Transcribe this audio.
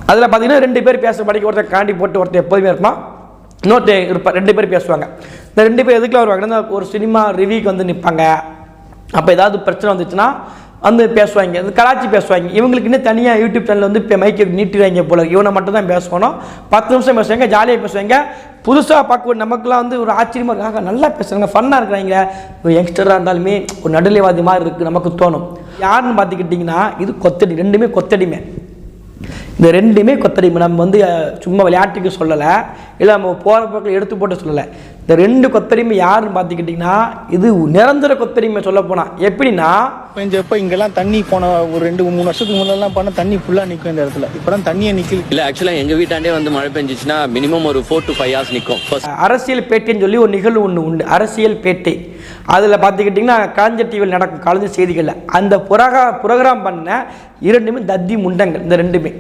அதில் பார்த்தீங்கன்னா 2 பேர் பேசுகிற படிக்க ஒருத்தர் காண்டி போட்டு ஒருத்தர் எப்போதுமே இருப்பான், இன்னொருத்தர் இருப்பார். 2 பேர் பேசுவாங்க. இந்த 2 பேர் எதுக்குள்ள வருவாங்கன்னா ஒரு சினிமா ரிவ்யூக்கு வந்து நிற்பாங்க. அப்போ ஏதாவது பிரச்சனை வந்துச்சுன்னா வந்து பேசுவாங்க, இந்த கலாச்சி பேசுவாங்க. இவங்களுக்கு இன்னும் தனியாக யூடியூப் சேனல் வந்து இப்போ மைக்கு நீட்டிடுவாங்க போல. இவனை மட்டும் தான் பேசணும், 10 நிமிஷம் பேசுவாங்க, ஜாலியாக பேசுவாங்க. புதுசாக பார்க்க நமக்குலாம் வந்து ஒரு ஆச்சரியமாக இருக்காங்க, நல்லா பேசுகிறாங்க, ஃபன்னாக இருக்கிறாங்க. ஒரு யங்ஸ்டராக இருந்தாலுமே ஒரு நடுநிலைவாதி மாதிரி இருக்குது நமக்கு தோணும். யாருன்னு பார்த்துக்கிட்டிங்கன்னா இது கொத்தடி, 2மே கொத்தடிமை. இந்த 2மே கொத்தடிமை. நம்ம வந்து சும்மா விளையாட்டுக்கு சொல்லலை, இல்லை நம்ம போகிற பக்கம் எடுத்து போட்டு சொல்லலை. இந்த 2 கொத்தடிமை யாருன்னு பார்த்துக்கிட்டிங்கன்னா இது நிரந்தர கொத்தடிமை. சொல்ல போனால் எப்படின்னா, பெஞ்சப்போ இங்கெல்லாம் தண்ணி போன ஒரு 2-3 வருஷத்துக்கு முன்னெல்லாம் பண்ணால் தண்ணி ஃபுல்லாக நிற்கும் இந்த இடத்துல. இப்போ தான் தண்ணியை நிற்கல. இல்லை, ஆக்சுவலாக எங்கள் வீட்டாண்டே வந்து மழை பெஞ்சிச்சுன்னா மினிமம் ஒரு 4 to 5 hours நிற்கும். அரசியல் பேட்டைன்னு சொல்லி ஒரு நிகழ்வு ஒன்று உண்டு, அரசியல் பேட்டை. அதில் பார்த்துக்கிட்டிங்கன்னா கலைஞர் டிவியில் நடக்கும், கலைஞர் செய்திகளில் அந்த புரோகிராம் பண்ண 2மே தத்தி முண்டங்கள். இந்த 2மே